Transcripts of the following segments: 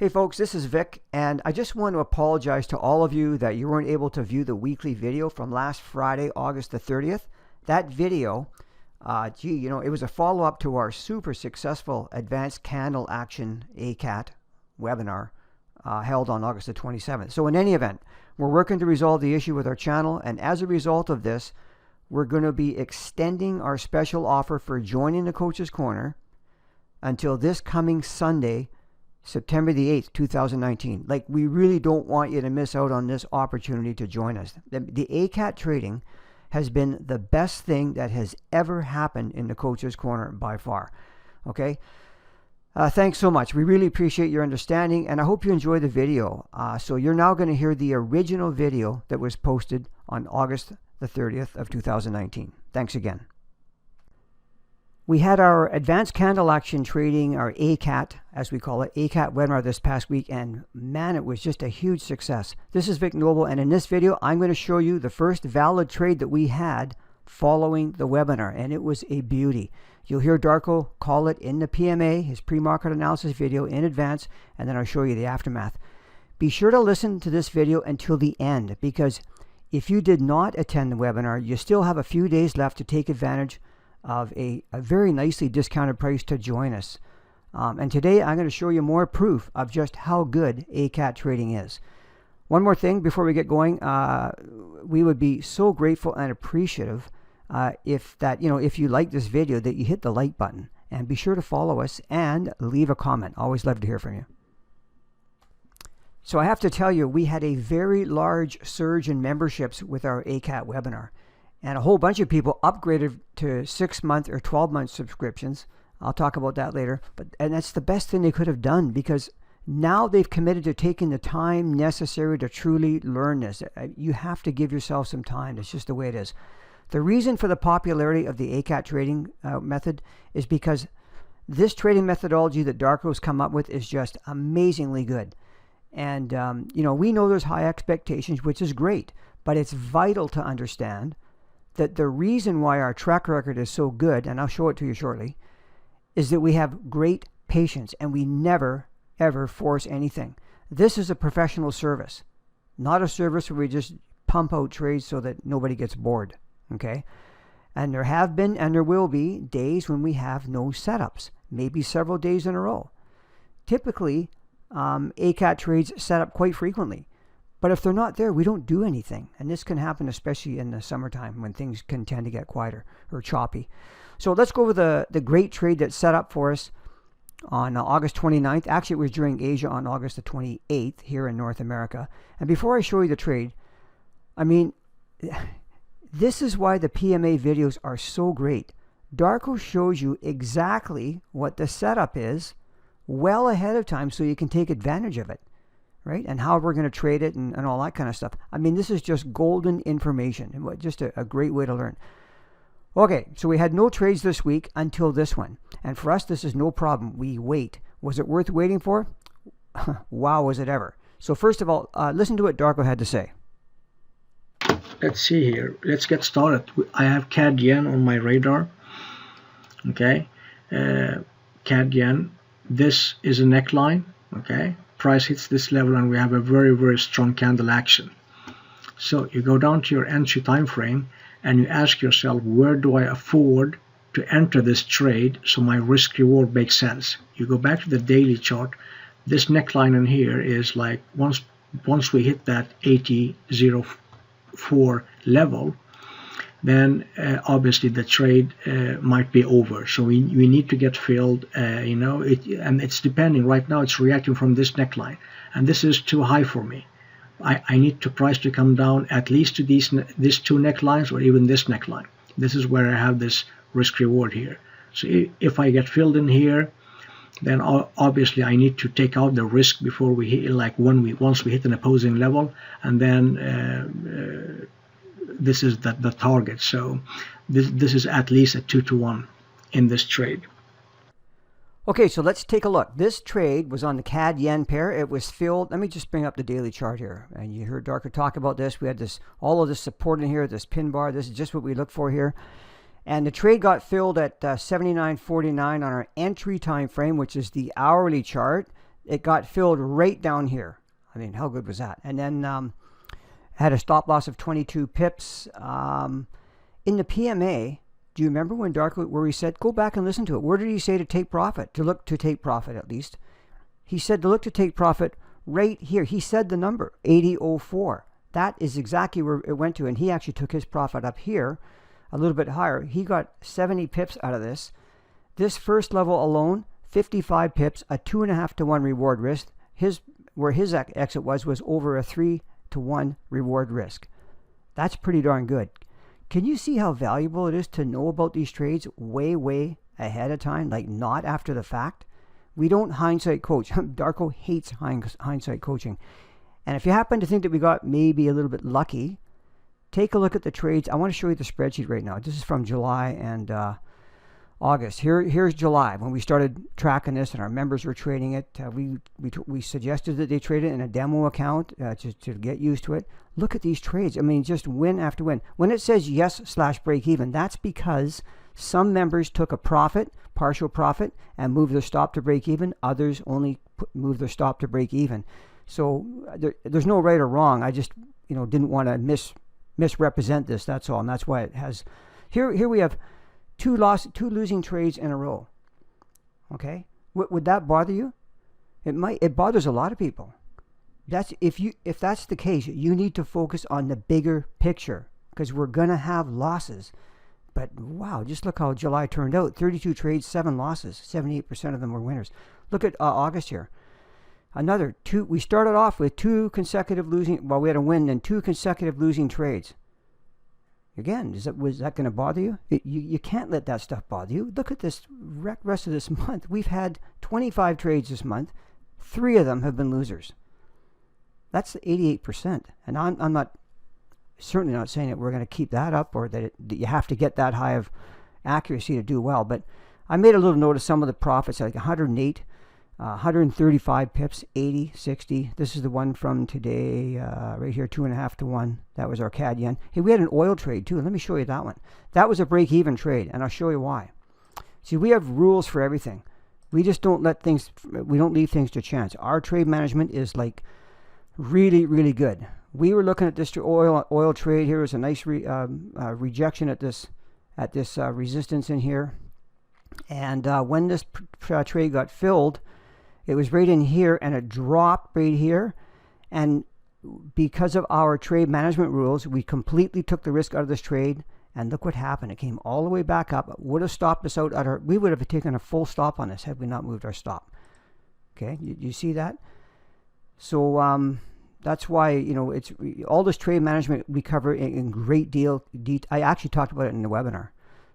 Hey folks, this is Vic, and I just want to apologize to all of you that you weren't able to view the weekly video from last Friday, August the 30th. That video, it was a follow-up to our super successful Advanced Candle Action ACAT webinar held on August the 27th. So in any event, we're working to resolve the issue with our channel, and as a result of this, we're going to be extending our special offer for joining the Coach's Corner until this coming Sunday, September the 8th, 2019. Like, we really don't want you to miss out on this opportunity to join us. The ACAT trading has been the best thing that has ever happened in the Coach's Corner by far. Okay? Thanks so much. We really appreciate your understanding, and I hope you enjoy the video. So you're now going to hear the original video that was posted on August the 30th of 2019. Thanks again. We had our Advanced Candle Action Trading, our ACAT, as we call it, ACAT webinar this past week, and man, it was just a huge success. This is Vic Noble, and in this video, I'm going to show you the first valid trade that we had following the webinar, and it was a beauty. You'll hear Darko call it in the PMA, his pre-market analysis video, in advance, and then I'll show you the aftermath. Be sure to listen to this video until the end, because if you did not attend the webinar, you still have a few days left to take advantage of a very nicely discounted price to join us. And today I'm going to show you more proof of just how good ACAT trading is. One more thing before we get going, we would be so grateful and appreciative if you like this video, that you hit the like button, and be sure to follow us and leave a comment. Always love to hear from you. So I have to tell you, we had a very large surge in memberships with our ACAT webinar. And a whole bunch of people upgraded to 6-month or 12-month subscriptions. I'll talk about that later. And that's the best thing they could have done, because now they've committed to taking the time necessary to truly learn this. You have to give yourself some time. It's just the way it is. The reason for the popularity of the ACAT trading method is because this trading methodology that Darko's come up with is just amazingly good. And, we know there's high expectations, which is great. But it's vital to understand that the reason why our track record is so good, and I'll show it to you shortly, is that we have great patience and we never, ever force anything. This is a professional service, not a service where we just pump out trades so that nobody gets bored, okay? And there have been and there will be days when we have no setups, maybe several days in a row. Typically, ACAT trades set up quite frequently. But if they're not there, we don't do anything. And this can happen especially in the summertime when things can tend to get quieter or choppy. So let's go over the great trade that's set up for us on August 29th. Actually, it was during Asia on August the 28th here in North America. And before I show you the trade, this is why the PMA videos are so great. Darko shows you exactly what the setup is well ahead of time so you can take advantage of it. Right? And how we're going to trade it and all that kind of stuff. This is just golden information, and just a great way to learn. Okay, so we had no trades this week until this one. And for us, this is no problem. We wait. Was it worth waiting for? Wow, was it ever. So first of all, listen to what Darko had to say. Let's see here. Let's get started. I have CAD yen on my radar. Okay. CAD yen. This is a neckline. Okay. Price hits this level and we have a very, very strong candle action. So you go down to your entry time frame and you ask yourself, where do I afford to enter this trade so my risk reward makes sense? You go back to the daily chart. This neckline in here is like once we hit that 80.04 level, then obviously the trade might be over. So we need to get filled, and it's depending. Right now it's reacting from this neckline, and this is too high for me. I need the price to come down at least to these two necklines, or even this neckline. This is where I have this risk reward here. So if I get filled in here, then obviously I need to take out the risk before we hit, once we hit an opposing level, and then this is the target. So this is at least a 2-to-1 in this trade. Okay, so let's take a look. This trade was on the CAD yen pair. It was filled. Let me just bring up the daily chart here. And you heard Darko talk about this. We had all of this support in here, this pin bar. This is just what we look for here. And the trade got filled at 79.49 on our entry time frame, which is the hourly chart. it got filled right down here. I mean, how good was that? And then had a stop loss of 22 pips. In the PMA, do you remember when Darko, where he said, go back and listen to it. Where did he say to take profit? To look to take profit, at least. He said to look to take profit right here. He said the number, 80.04. That is exactly where it went to. And he actually took his profit up here, a little bit higher. He got 70 pips out of this. This first level alone, 55 pips, a 2.5 to 1 reward risk. Where his exit was over a 3 to 1 reward risk. That's pretty darn good. Can you see how valuable it is to know about these trades way, way ahead of time, like not after the fact? We don't hindsight coach. Darko hates hindsight coaching. And if you happen to think that we got maybe a little bit lucky, take a look at the trades. I want to show you the spreadsheet right now. This is from July and August. Here's July when we started tracking this and our members were trading it. We suggested that they trade it in a demo account to get used to it. Look at these trades. I mean, just win after win. When it says yes/break even, that's because some members took a profit, partial profit, and moved their stop to break even. Others only moved their stop to break even. So there's no right or wrong. I just didn't want to misrepresent this. That's all, and that's why it has. Here we have two losing trades in a row. Okay, would that bother you? It might. It bothers a lot of people. If that's the case, you need to focus on the bigger picture because we're gonna have losses. But wow, just look how July turned out. 32 trades, 7 losses. 78% of them were winners. Look at August here. Another 2. We started off with 2 consecutive losing. Well, we had a win and 2 consecutive losing trades. Again, was that going to bother you? You can't let that stuff bother you. Look at this rest of this month. We've had 25 trades this month. 3 of them have been losers. That's 88%. And I'm not certainly not saying that we're going to keep that up or that you have to get that high of accuracy to do well. But I made a little note of some of the profits, like 108, 135 pips, 80, 60. This is the one from today, right here, 2.5 to 1. That was our CAD yen. Hey, we had an oil trade too. Let me show you that one. That was a break-even trade, and I'll show you why. See, we have rules for everything. We just don't we don't leave things to chance. Our trade management is like really, really good. We were looking at this oil trade here. It was a nice rejection at this resistance in here. And when this trade got filled, it was right in here and it dropped right here. And because of our trade management rules, we completely took the risk out of this trade. And look what happened. It came all the way back up. It would have stopped us out at we would have taken a full stop on this had we not moved our stop. Okay, you see that? So that's why, it's all this trade management we cover in great deal. I actually talked about it in the webinar.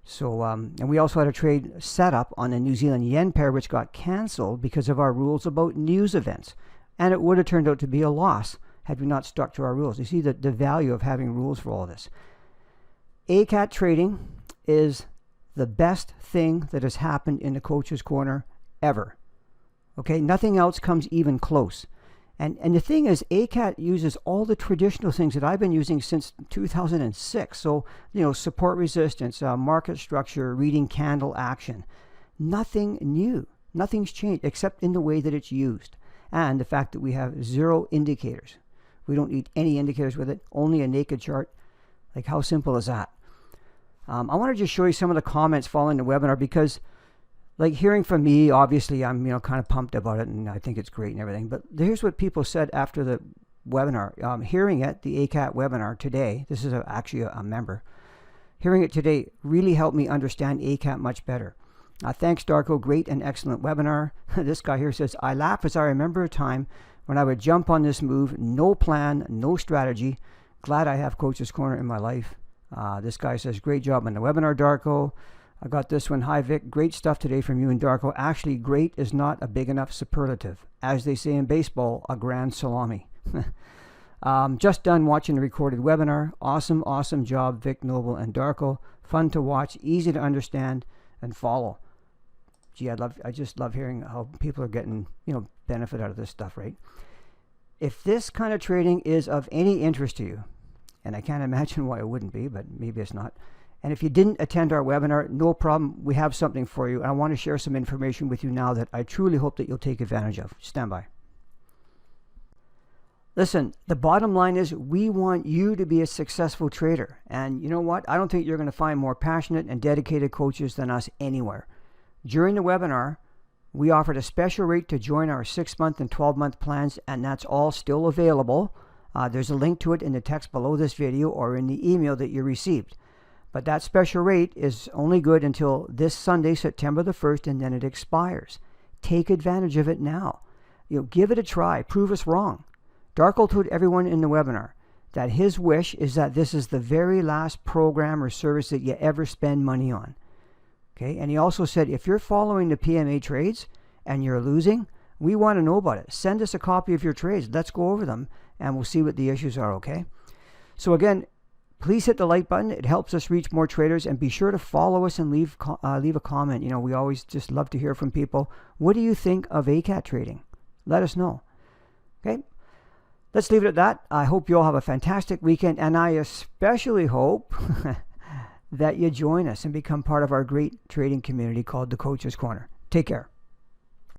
So, and we also had a trade set up on a New Zealand yen pair, which got canceled because of our rules about news events. And it would have turned out to be a loss had we not stuck to our rules. You see the value of having rules for all of this. ACAT trading is the best thing that has happened in the Coach's Corner ever. Okay, nothing else comes even close. And the thing is, ACAT uses all the traditional things that I've been using since 2006. So, support resistance, market structure, reading candle action. Nothing new. Nothing's changed except in the way that it's used. And the fact that we have 0 indicators. We don't need any indicators with it, only a naked chart. Like, how simple is that? I want to just show you some of the comments following the webinar because, like, hearing from me, obviously I'm kind of pumped about it and I think it's great and everything. But here's what people said after the webinar. Hearing it, the ACAT webinar today, this is actually a member. Hearing it today really helped me understand ACAT much better. Thanks, Darko. Great and excellent webinar. This guy here says, I laugh as I remember a time when I would jump on this move, no plan, no strategy. Glad I have Coach's Corner in my life. This guy says, great job on the webinar, Darko. I got this one. Hi, Vic. Great stuff today from you and Darko. Actually, great is not a big enough superlative. As they say in baseball, a grand salami. Just done watching the recorded webinar. Awesome, awesome job, Vic, Noble, and Darko. Fun to watch, easy to understand and follow. Gee, I just love hearing how people are getting, benefit out of this stuff, right? If this kind of trading is of any interest to you, and I can't imagine why it wouldn't be, but maybe it's not, And if you didn't attend our webinar, no problem. We have something for you. And I want to share some information with you now that I truly hope that you'll take advantage of. Stand by. Listen, the bottom line is we want you to be a successful trader. And you know what? I don't think you're going to find more passionate and dedicated coaches than us anywhere. During the webinar, we offered a special rate to join our 6-month and 12-month plans, and that's all still available. There's a link to it in the text below this video or in the email that you received. But that special rate is only good until this Sunday, September the 1st, and then it expires. Take advantage of it now. Give it a try. Prove us wrong. Darko told everyone in the webinar that his wish is that this is the very last program or service that you ever spend money on. Okay, and he also said if you're following the PMA trades and you're losing, we want to know about it. Send us a copy of your trades. Let's go over them and we'll see what the issues are, okay? So again, please hit the like button. It helps us reach more traders, and be sure to follow us and leave a comment. We always just love to hear from people. What do you think of ACAT trading? Let us know. Okay? Let's leave it at that. I hope you all have a fantastic weekend, and I especially hope that you join us and become part of our great trading community called the Coach's Corner. Take care.